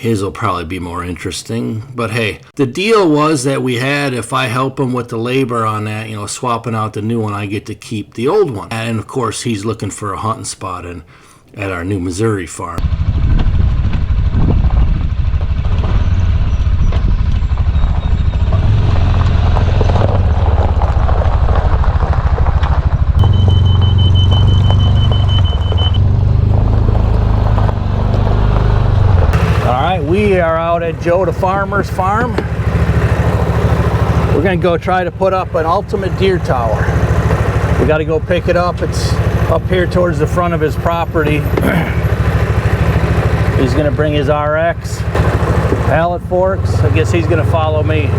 His will probably be more interesting. But hey, the deal was that we had, if I help him with the labor on that, swapping out the new one, I get to keep the old one. And of course, he's looking for a hunting spot at our new Missouri farm. We are out at Joe the Farmer's farm. We're gonna go try to put up an ultimate deer tower. We gotta go pick it up. It's up here towards the front of his property. He's gonna bring his RX, pallet forks. I guess he's gonna follow me.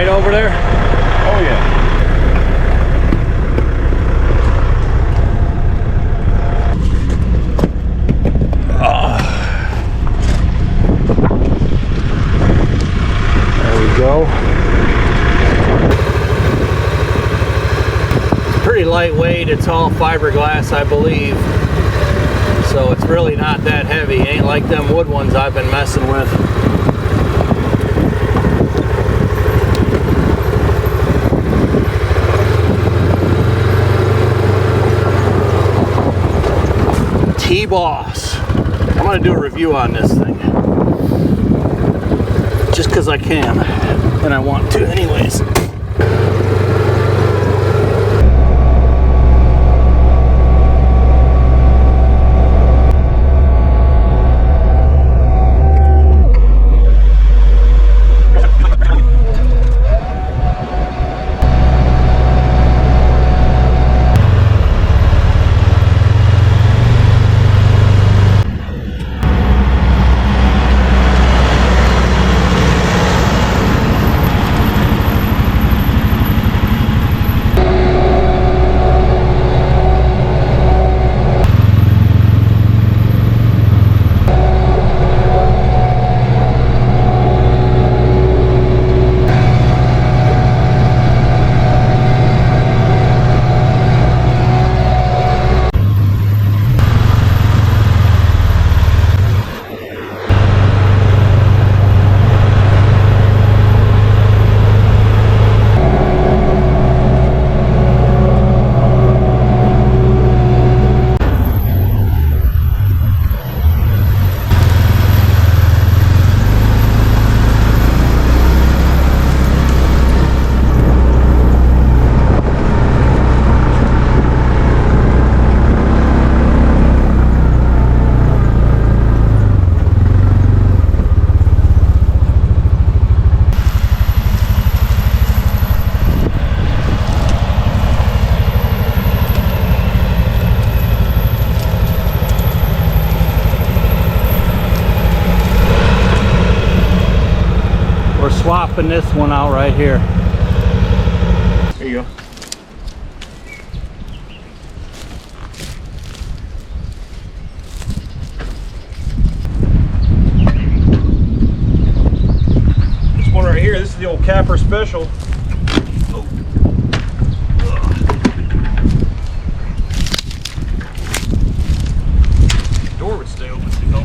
Over there? Oh yeah. There we go. It's pretty lightweight. It's all fiberglass, I believe. So it's really not that heavy. Ain't like them wood ones I've been messing with. T-Boss. I'm going to do a review on this thing. Just because I can. And I want to anyways. Swapping this one out right here. There you go. This one right here, this is the old Kapper special. Oh. The door would stay open, you know.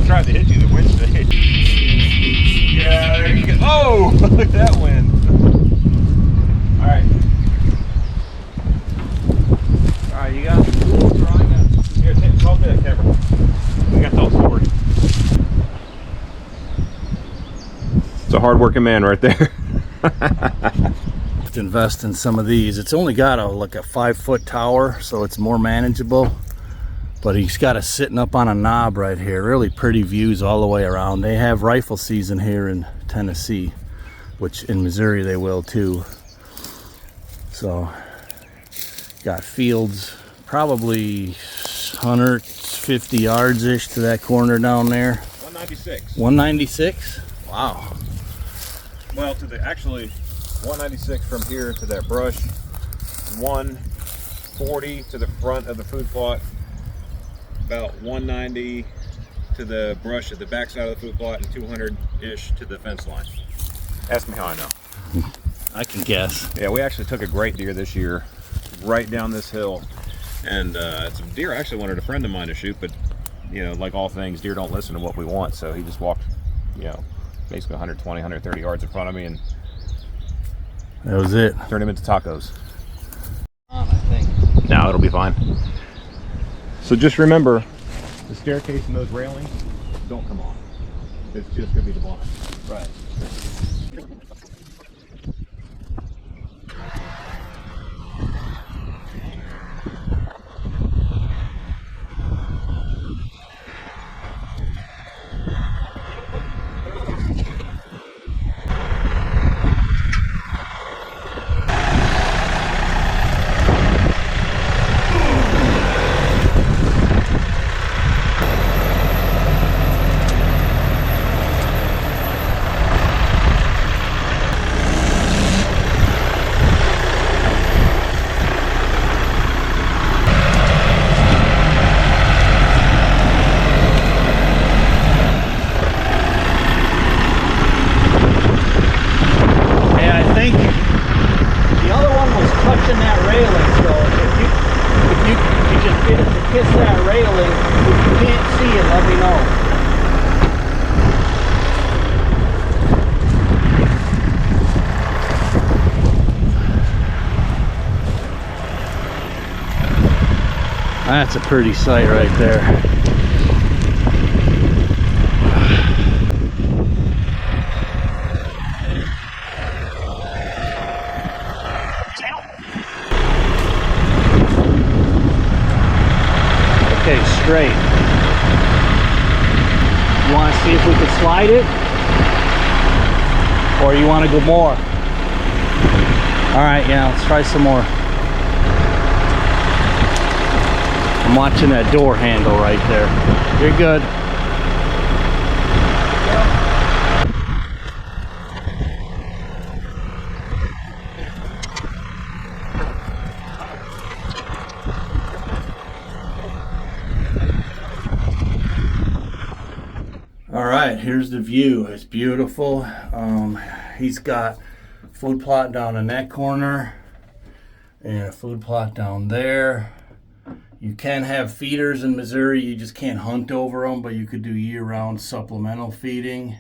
Tried to hit you the Wednesday. Yeah, there you go. Oh, look at that wind. All right. got tools or I got? Here, talk to that camera. We got those stories. It's a hard-working man right there. To invest in some of these. It's only got like a 5-foot tower, so it's more manageable. But he's got it sitting up on a knob right here. Really pretty views all the way around. They have rifle season here in Tennessee, which in Missouri they will too. So got fields probably 150 yards ish to that corner down there. 196. 196? Wow. Well, to the actually 196 from here to that brush, 140 to the front of the food plot, about 190 to the brush at the back side of the food plot, and 200-ish to the fence line. Ask me how I know. I can guess. Yeah, we actually took a great deer this year right down this hill, and some deer I actually wanted a friend of mine to shoot, but you know, like all things, deer don't listen to what we want, so he just walked, you know, basically 120, 130 yards in front of me, and that was it. turned him into tacos. I think. No, it'll be fine. So just remember, the staircase and those railings don't come off. It's just gonna be the blind. Right. That's a pretty sight right there. Okay, straight. You want to see if we can slide it? Or you want to go more? Alright, yeah, let's try some more. I'm watching that door handle right there. You're good. All right, here's the view. It's beautiful. He's got food plot down in that corner and a food plot down there. You can have feeders in Missouri, you just can't hunt over them, but you could do year-round supplemental feeding.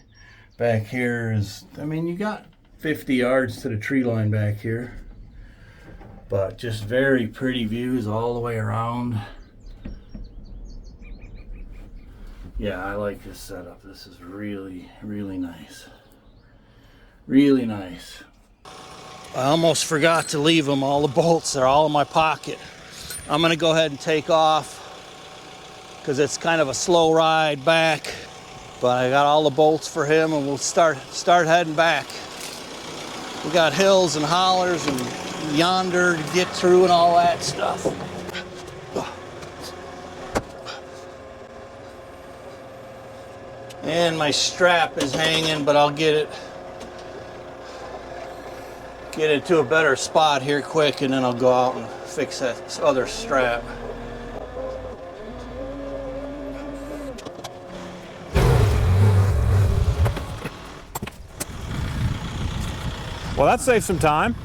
Back here is, I mean, you got 50 yards to the tree line back here, but just very pretty views all the way around. Yeah, I like this setup. This is really, really nice. Really nice. I almost forgot to leave them. All the bolts are all in my pocket. I'm gonna go ahead and take off because it's kind of a slow ride back, but I got all the bolts for him and we'll start heading back. We got hills and hollers and yonder to get through and all that stuff. And my strap is hanging, but I'll get it to a better spot here quick, and then I'll go out and fix that other strap. Well, that saves some time.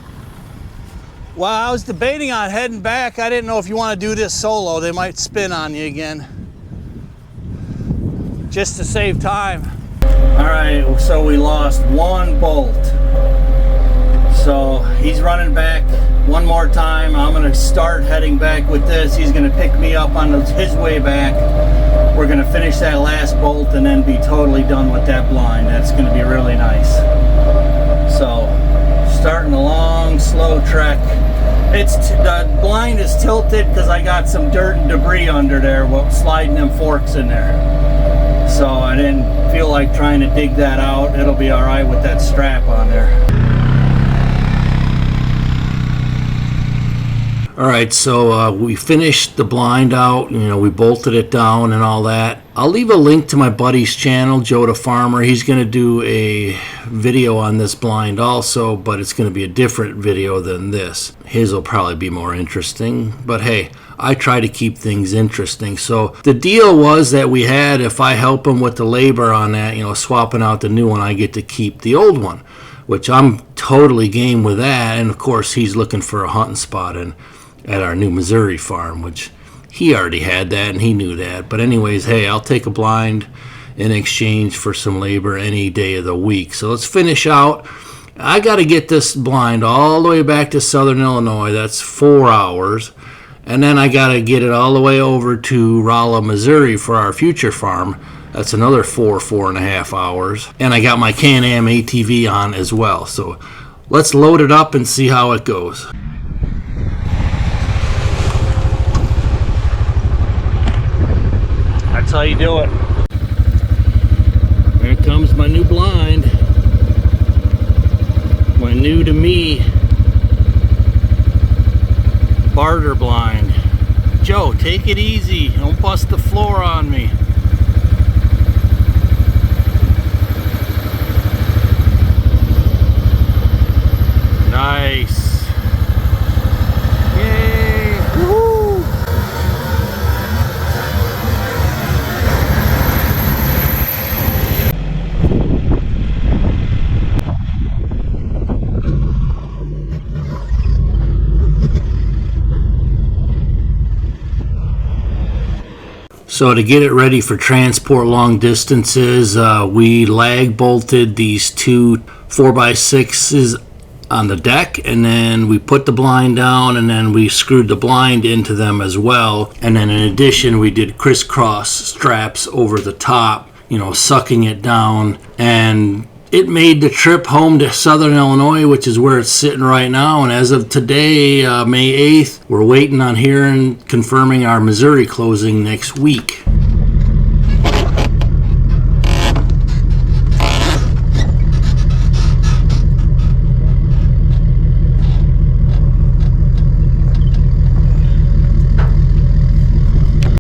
Well, I was debating on heading back. I didn't know if you want to do this solo. They might spin on you again. Just to save time. All right, so we lost one bolt. So he's running back one more time. I'm gonna start heading back with this. He's gonna pick me up on his way back. We're gonna finish that last bolt and then be totally done with that blind. That's gonna be really nice. So, starting a long, slow trek. The blind is tilted because I got some dirt and debris under there while sliding them forks in there. So I didn't feel like trying to dig that out. It'll be all right with that strap on there. All right, so we finished the blind out. We bolted it down and all that. I'll leave a link to my buddy's channel, Joe the Farmer. He's going to do a video on this blind also, but it's going to be a different video than this. His will probably be more interesting, but hey, I try to keep things interesting. So the deal was that we had, if I help him with the labor on that, swapping out the new one, I get to keep the old one, which I'm totally game with that. And of course, he's looking for a hunting spot at our new Missouri farm, which he already had that and he knew that. But anyways, hey, I'll take a blind in exchange for some labor any day of the week. So let's finish out. I got to get this blind all the way back to Southern Illinois. That's 4 hours. And then I got to get it all the way over to Rolla, Missouri for our future farm. That's another 4.5 hours. And I got my Can-Am ATV on as well. So let's load it up and see how it goes. That's how you do it. There comes my new blind. My new to me barter blind. Joe, take it easy. Don't bust the floor on me. Nice. Yay. Woo-hoo. So to get it ready for transport long distances, we lag bolted these two 4x6s on the deck, and then we put the blind down, and then we screwed the blind into them as well. And then in addition, we did crisscross straps over the top, sucking it down. And it made the trip home to Southern Illinois, which is where it's sitting right now. And as of today, May 8th, we're waiting on hearing, confirming our Missouri closing next week.